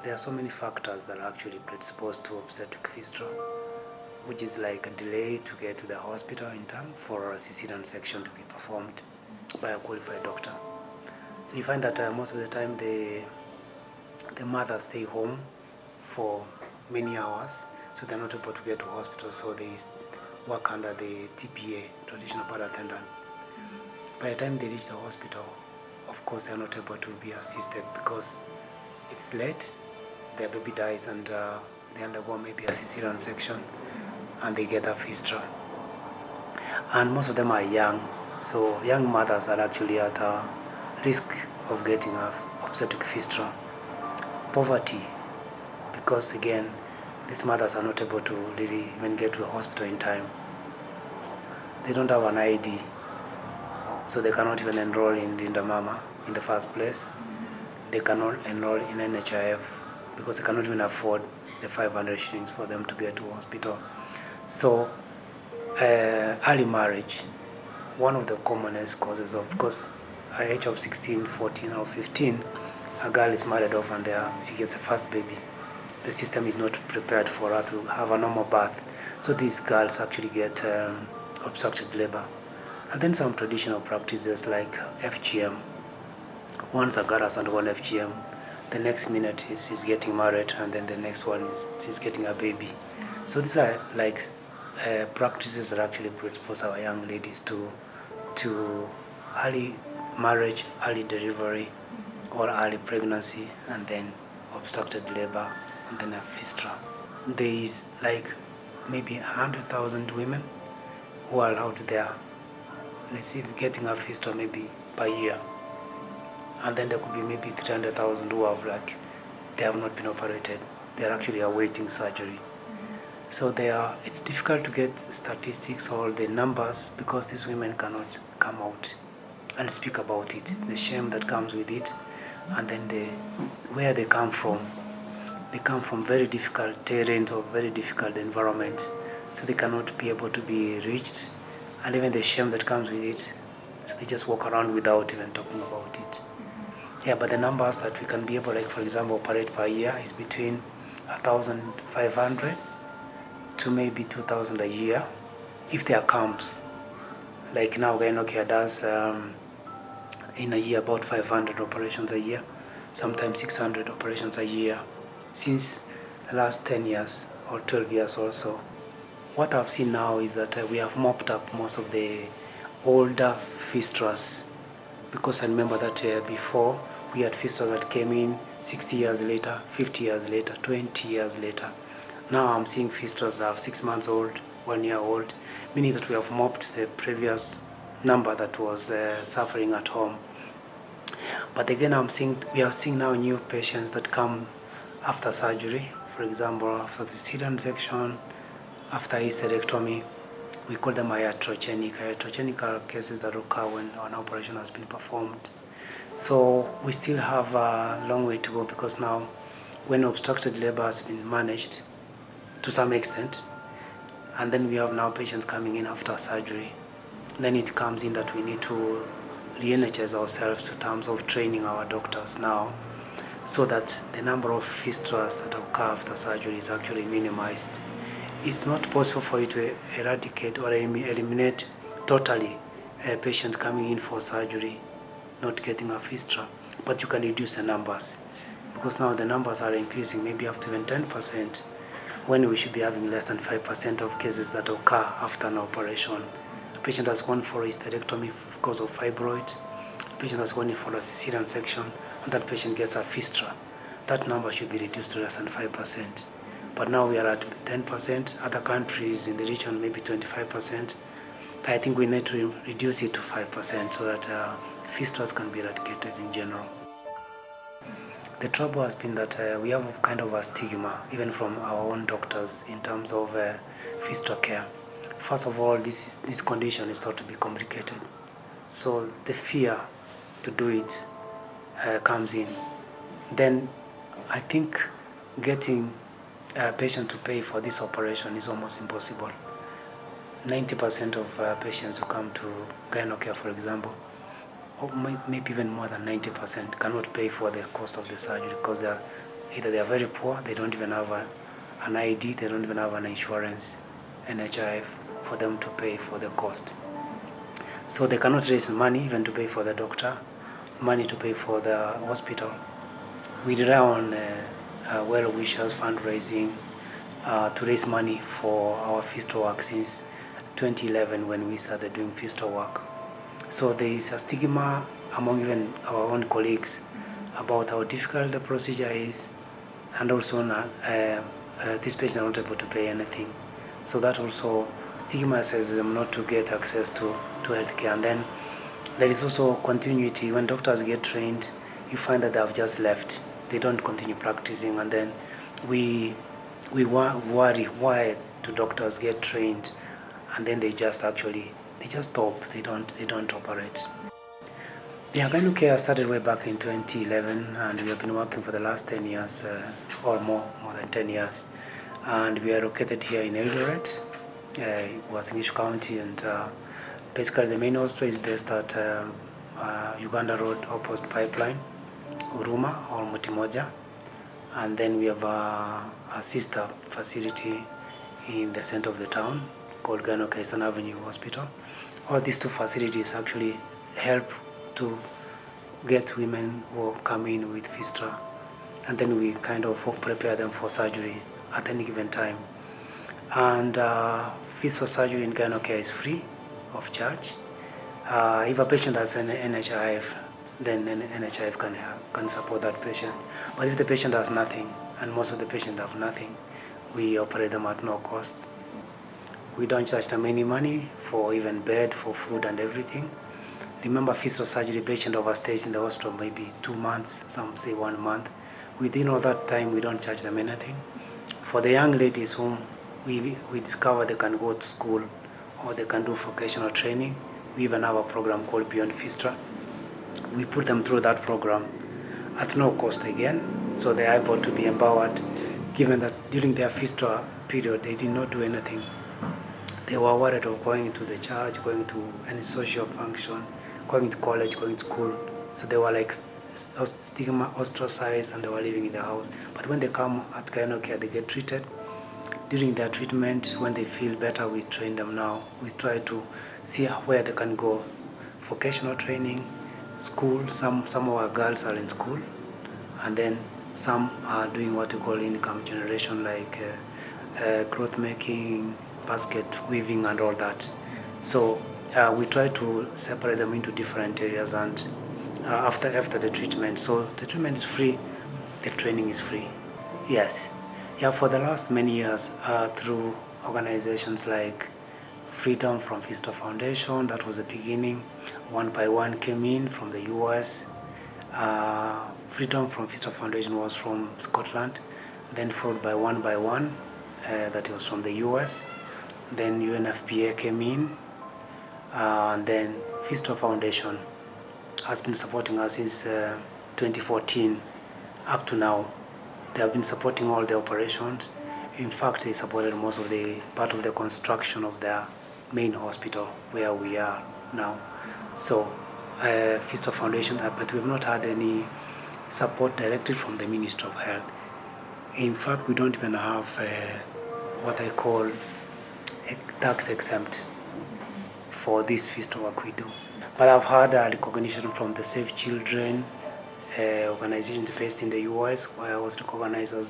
there are so many factors that are actually predisposed to obstetric fistula, which is like a delay to get to the hospital in time for a cesarean section to be performed by a qualified doctor. So you find that most of the time the mothers stay home for many hours, so they're not able to get to hospital, so they work under the TPA, traditional birth attendant. By the time they reach the hospital, of course, they're not able to be assisted because it's late, their baby dies, and they undergo maybe a cesarean section, and they get a fistula. And most of them are young, so young mothers are actually at risk of getting an obstetric fistula. Poverty, because again, these mothers are not able to really even get to the hospital in time. They don't have an ID, so they cannot even enroll in Linda Mama in the first place. They cannot enroll in NHIF because they cannot even afford the 500 shillings for them to get to hospital. So early marriage, one of the commonest causes of, because at the age of 16, 14 or 15, a girl is married off and she gets a first baby. The system is not prepared for her to have a normal birth. So these girls actually get obstructed labor. And then some traditional practices like FGM. Once a girl has undergone FGM, the next minute she's getting married, and then the next one is she's getting a baby. So these are like practices that actually predispose our young ladies to early marriage, early delivery, or early pregnancy, and then obstructed labor, and then a fistula. There is like maybe 100,000 women who are out there getting a fistula maybe per year, and then there could be maybe 300,000 who have they have not been operated. They are actually awaiting surgery. So it's difficult to get statistics or the numbers because these women cannot come out and speak about it, the shame that comes with it, and then where they come from. They come from very difficult terrains or very difficult environments, so they cannot be able to be reached, and even the shame that comes with it, so they just walk around without even talking about it. Yeah, but the numbers that we can be able, like for example, operate per year is between 1,500 to maybe 2,000 a year, if there are camps. Like now, Gynocare does in a year about 500 operations a year, sometimes 600 operations a year, since the last 10 years or 12 years or so. What I've seen now is that we have mopped up most of the older fistulas, because I remember that before we had fistulas that came in 60 years later, 50 years later, 20 years later. Now I'm seeing fistulas that are 6 months old, 1 year old, meaning that we have mopped the previous number that was suffering at home. But again, we are seeing now new patients that come after surgery, for example, after the cesarean section, after hysterectomy. We call them iatrogenic. Iatrogenic are cases that occur when an operation has been performed. So we still have a long way to go, because now when obstructed labor has been managed to some extent, and then we have now patients coming in after surgery, then it comes in that we need to re-energize ourselves to terms of training our doctors now, so that the number of fistulas that occur after surgery is actually minimized. It's not possible for you to eradicate or eliminate totally patients coming in for surgery not getting a fistula, but you can reduce the numbers, because now the numbers are increasing, maybe up to even 10%, when we should be having less than 5% of cases that occur after an operation. A patient has gone for a hysterectomy because of fibroid, a patient has gone in for a cesarean section, and that patient gets a fistula. That number should be reduced to less than 5%. But now we are at 10%, other countries in the region maybe 25%. I think we need to reduce it to 5% so that fistulas can be eradicated in general. The trouble has been that we have kind of a stigma, even from our own doctors, in terms of fistula care. First of all, this condition is thought to be complicated. So the fear to do it comes in. Then I think getting a patient to pay for this operation is almost impossible. 90% of patients who come to Gynocare, for example, or maybe even more than 90%, cannot pay for the cost of the surgery because they are Either they are very poor, they don't even have an ID, they don't even have an insurance, NHIF, for them to pay for the cost. So they cannot raise money even to pay for the doctor, money to pay for the hospital. We rely on well-wishers fundraising to raise money for our Fistula work since 2011 when we started doing Fistula work. So there is a stigma among even our own colleagues about how difficult the procedure is, and also these patients are not able to pay anything. So that also stigmatizes them not to get access to healthcare. And then there is also continuity. When doctors get trained, you find that they have just left. They don't continue practicing, and then we worry, why do doctors get trained and then they just stop. They don't operate. The Gynocare started way back in 2011, and we have been working for the last 10 years or more than 10 years. And we are located here in Eldoret, Uasin County, and basically the main hospital is based at Uganda Road, opposite Pipeline, Huruma or Mutimoja. And then we have a sister facility in the center of the town called Gynocare Avenue Hospital. All these two facilities actually help to get women who come in with fistula, and then we kind of prepare them for surgery at any given time. And fistula surgery in Gynocare is free of charge. If a patient has an NHIF, then NHIF can support that patient. But if the patient has nothing, and most of the patients have nothing, we operate them at no cost. We don't charge them any money for even bed, for food and everything. Remember, fistula surgery patient overstays in the hospital maybe 2 months, some say 1 month. Within all that time, we don't charge them anything. For the young ladies whom we discover they can go to school or they can do vocational training, we even have a program called Beyond Fistula. We put them through that program at no cost again, so they are able to be empowered, given that during their fistula period, they did not do anything. They were worried of going into the church, going to any social function, going to college, going to school. So they were like stigma, ostracized, and they were living in the house. But when they come at Gynocare, they get treated. During their treatment, when they feel better, we train them now. We try to see where they can go. Vocational training, school, some of our girls are in school, and then some are doing what we call income generation, like cloth making, basket weaving and all that. So we try to separate them into different areas, and after the treatment. So the treatment is free, the training is free. Yes. Yeah, for the last many years, through organizations like Freedom from Fistula Foundation, that was the beginning. One by One came in from the US. Freedom from Fistula Foundation was from Scotland, then followed by One, that was from the US. Then UNFPA came in, and then Fistula Foundation has been supporting us since 2014 up to now. They have been supporting all the operations. In fact, they supported most of the part of the construction of their main hospital where we are now. So Fistula Foundation, but we have not had any support directly from the Ministry of Health. In fact, we don't even have what I call tax exempt for this fistula work we do. But I've had a recognition from the Save Children organization based in the US, where I was recognized as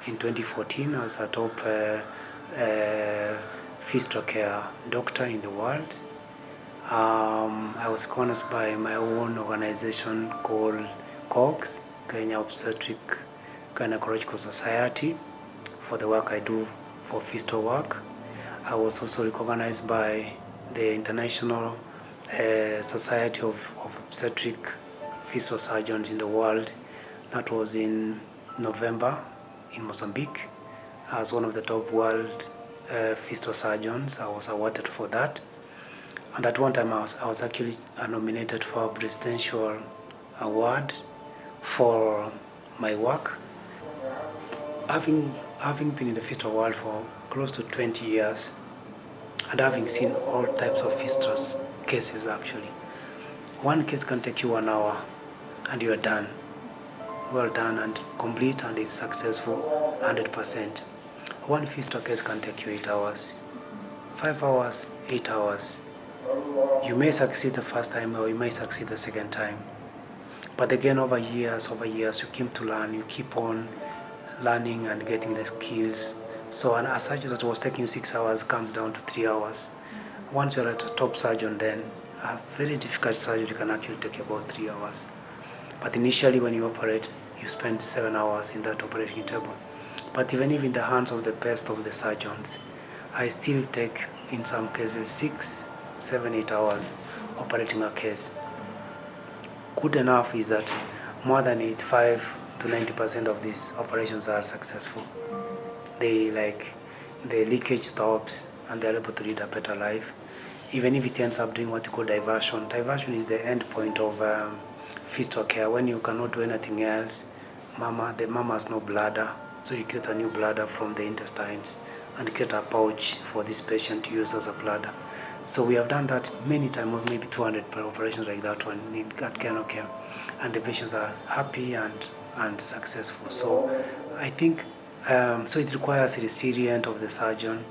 in 2014 as a top fistula care doctor in the world. I was recognized by my own organization called COGS, Kenya Obstetric Gynecological Society, for the work I do for fistula work. I was also recognized by the International Society of Obstetric Fistula Surgeons in the world. That was in November in Mozambique. As one of the top world fistula surgeons, I was awarded for that. And at one time, I was actually nominated for a presidential award for my work. Having been in the fistula world for close to 20 years, and having seen all types of fistula cases actually. One case can take you 1 hour and you're done. well done and complete, and it's successful 100%. One fistula case can take you 8 hours, 5 hours, 8 hours. You may succeed the first time or you may succeed the second time. But again, over years, you keep to learn, you keep on learning and getting the skills. So a surgery that was taking you 6 hours comes down to 3 hours. Once you're at a top surgeon, then a very difficult surgery can actually take you about 3 hours. But initially when you operate, you spend 7 hours in that operating table. But even if in the hands of the best of the surgeons, I still take, in some cases, 6, 7, 8 hours operating a case. Good enough is that more than 85 to 90% of these operations are successful. The leakage stops and they're able to lead a better life. Even if it ends up doing what you call diversion. Diversion is the end point of fistula care, when you cannot do anything else. The mama has no bladder, so you create a new bladder from the intestines and create a pouch for this patient to use as a bladder. So we have done that many times, maybe 200 per operations like that one at Gynocare, and the patients are happy and successful. So I think so it requires resilience of the surgeon,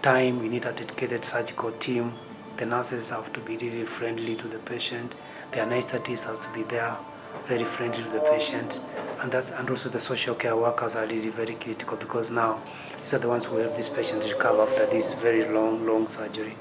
time. You need a dedicated surgical team. The nurses have to be really friendly to the patient. The anesthetist has to be there, very friendly to the patient, and also the social care workers are really very critical, because now these are the ones who help this patient recover after this very long surgery.